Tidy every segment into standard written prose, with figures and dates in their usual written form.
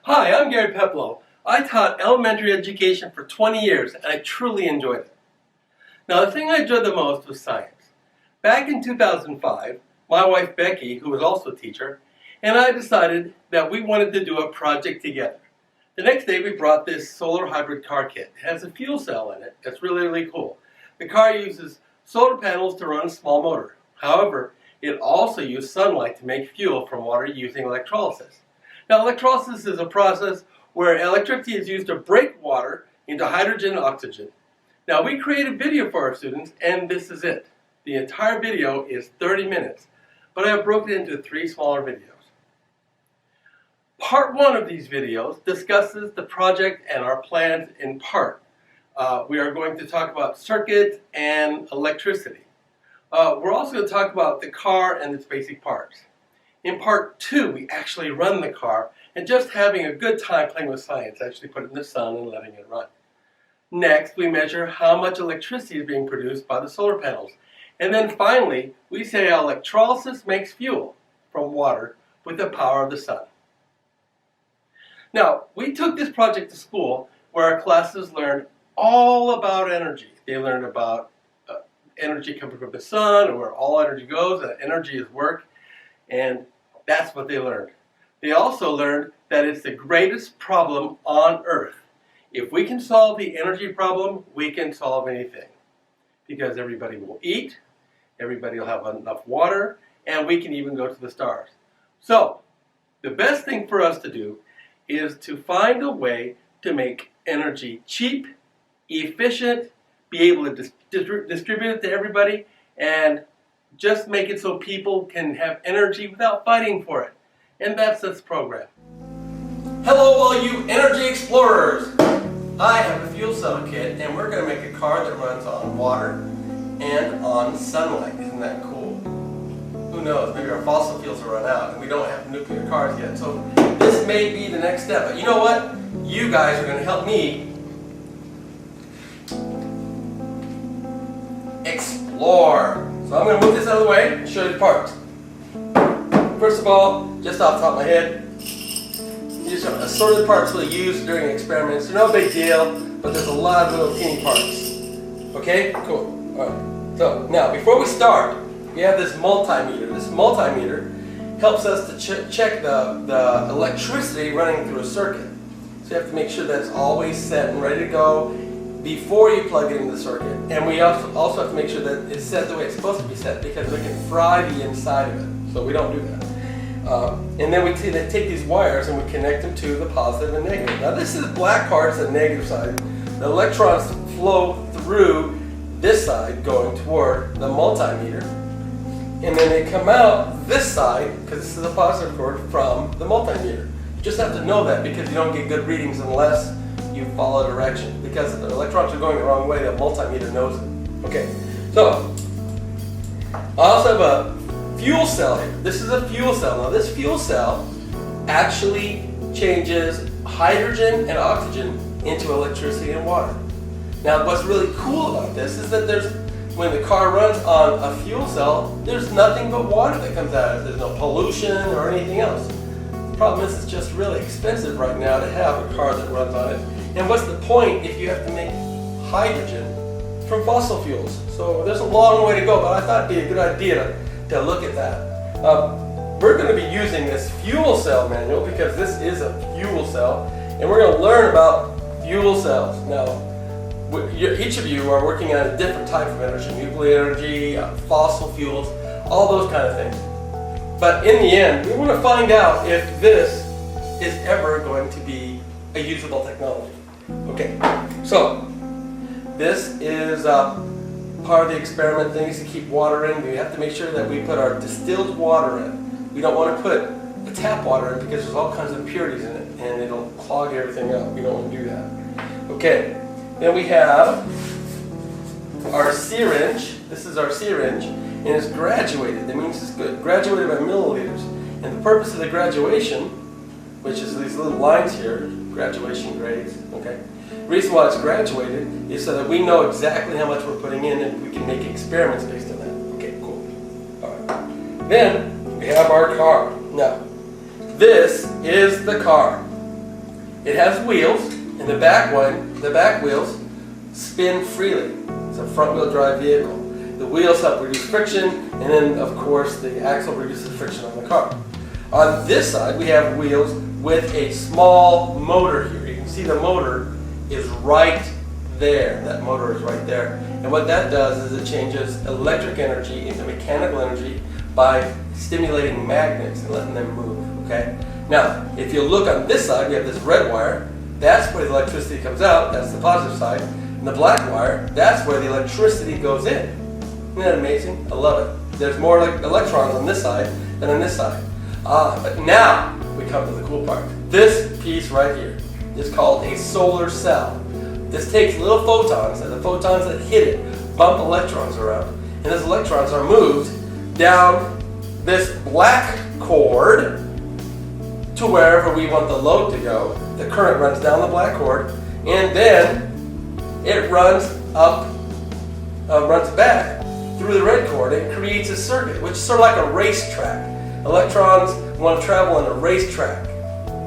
Hi, I'm Gerald Peplow. I taught elementary education for 20 years and I truly enjoyed it. Now, the thing I enjoyed the most was science. Back in 2005, my wife Becky, who was also a teacher, and I decided that we wanted to do a project together. The next day we brought this solar hybrid car kit. It has a fuel cell in it. It's really, really cool. The car uses solar panels to run a small motor. However, it also uses sunlight to make fuel from water using electrolysis. Now, electrolysis is a process where electricity is used to break water into hydrogen and oxygen. Now, we created a video for our students, and this is it. The entire video is 30 minutes, but I have broken it into 3 smaller videos. Part 1 of these videos discusses the project and our plans in part. We are going to talk about circuits and electricity. We're also going to talk about the car and its basic parts. In part 2, we actually run the car and just having a good time playing with science, actually put it in the sun and letting it run. Next, we measure how much electricity is being produced by the solar panels. And then finally, we say how electrolysis makes fuel from water with the power of the sun. Now, we took this project to school where our classes learned all about energy. They learned about energy coming from the sun and where all energy goes, that energy is work, and that's what they learned. They also learned that it's the greatest problem on Earth. If we can solve the energy problem, we can solve anything. Because everybody will eat, everybody will have enough water, and we can even go to the stars. So, the best thing for us to do is to find a way to make energy cheap, efficient, be able to distribute it to everybody, and just make it so people can have energy without fighting for it. And that's this program. Hello all you energy explorers! I have a fuel cell kit and we're going to make a car that runs on water and on sunlight. Isn't that cool? Who knows, maybe our fossil fuels will run out and we don't have nuclear cars yet. So this may be the next step. But you know what? You guys are going to help me explore. So I'm going to move this out of the way and show you the parts. First of all, just off the top of my head, these are assorted parts we'll use during experiments. They're no big deal, but there's a lot of little teeny parts. Okay? Cool. Alright. So, now, before we start, we have this multimeter. This multimeter helps us to check the electricity running through a circuit. So you have to make sure that it's always set and ready to go before you plug it into the circuit. And we also have to make sure that it's set the way it's supposed to be set because we can fry the inside of it. So we don't do that. And then we take these wires and we connect them to the positive and negative. Now this is black part, it's the negative side. The electrons flow through this side going toward the multimeter. And then they come out this side, because this is the positive cord, from the multimeter. You just have to know that because you don't get good readings unless you follow direction. Because if the electrons are going the wrong way, the multimeter knows it. Okay, so I also have a fuel cell here. This is a fuel cell. Now this fuel cell actually changes hydrogen and oxygen into electricity and water. Now what's really cool about this is that when the car runs on a fuel cell, there's nothing but water that comes out of it. There's no pollution or anything else. The problem is it's just really expensive right now to have a car that runs on it. And what's the point if you have to make hydrogen from fossil fuels? So there's a long way to go, but I thought it'd be a good idea to look at that. We're going to be using this fuel cell manual because this is a fuel cell, and we're going to learn about fuel cells. Now, each of you are working on a different type of energy, nuclear energy, fossil fuels, all those kind of things. But in the end, we want to find out if this is ever going to be a usable technology. Okay, so this is part of the experiment things to keep water in. We have to make sure that we put our distilled water in. We don't want to put the tap water in because there's all kinds of impurities in it and it'll clog everything up. We don't want to do that. Okay, then we have our syringe. This is our syringe and it's graduated. That means it's good. Graduated by milliliters. And the purpose of the graduation, which is these little lines here, graduation grades, okay? The reason why it's graduated is so that we know exactly how much we're putting in and we can make experiments based on that. Okay, cool. All right. Then we have our car. Now, this is the car. It has wheels, and the back wheels spin freely. It's a front-wheel drive vehicle. The wheels help reduce friction, and then, of course, the axle reduces friction on the car. On this side, we have wheels with a small motor here. You can see the motor is right there. That motor is right there. And what that does is it changes electric energy into mechanical energy by stimulating magnets and letting them move, okay? Now, if you look on this side, we have this red wire. That's where the electricity comes out. That's the positive side. And the black wire, that's where the electricity goes in. Isn't that amazing? I love it. There's more electrons on this side than on this side. But now we come to the cool part. This piece right here is called a solar cell. This takes little photons, and the photons that hit it bump electrons around. And those electrons are moved down this black cord to wherever we want the load to go. The current runs down the black cord, and then it runs up, runs back through the red cord and creates a circuit, which is sort of like a racetrack. Electrons want to travel in a racetrack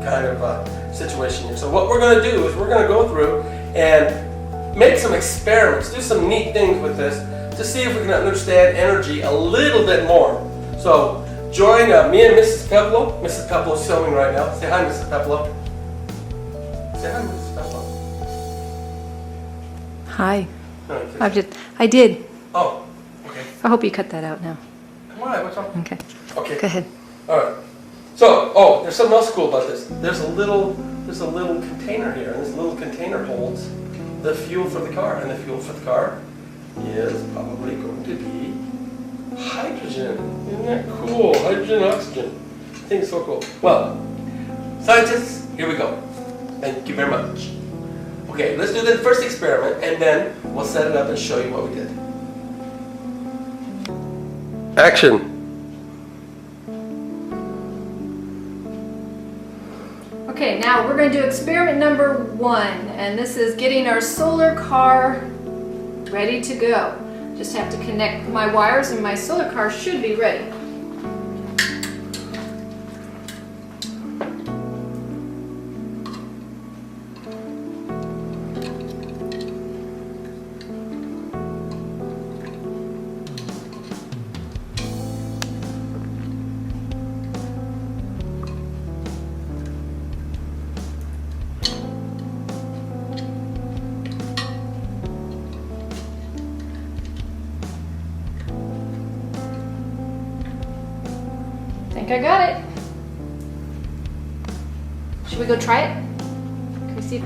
kind of situation here. So what we're going to do is we're going to go through and make some experiments, do some neat things with this to see if we can understand energy a little bit more. So join me and Mrs. Peplow. Mrs. Peplow is filming right now. Say hi, Mrs. Peplow. Say hi, Mrs. Peplow. Hi. No, I did. oh, okay. I hope you cut that out now. Why? What's wrong? Okay. Okay. Go ahead. All right. So, there's something else cool about this. There's a little container here, and this little container holds the fuel for the car, and the fuel for the car is probably going to be hydrogen. Isn't that cool? Hydrogen, oxygen. I think it's so cool. Well, scientists, here we go. Thank you very much. Okay, let's do the first experiment, and then we'll set it up and show you what we did. Action. Okay, now we're going to do experiment number 1, and this is getting our solar car ready to go. Just have to connect my wires, and my solar car should be ready. I got it. Should we go try it? Can we see?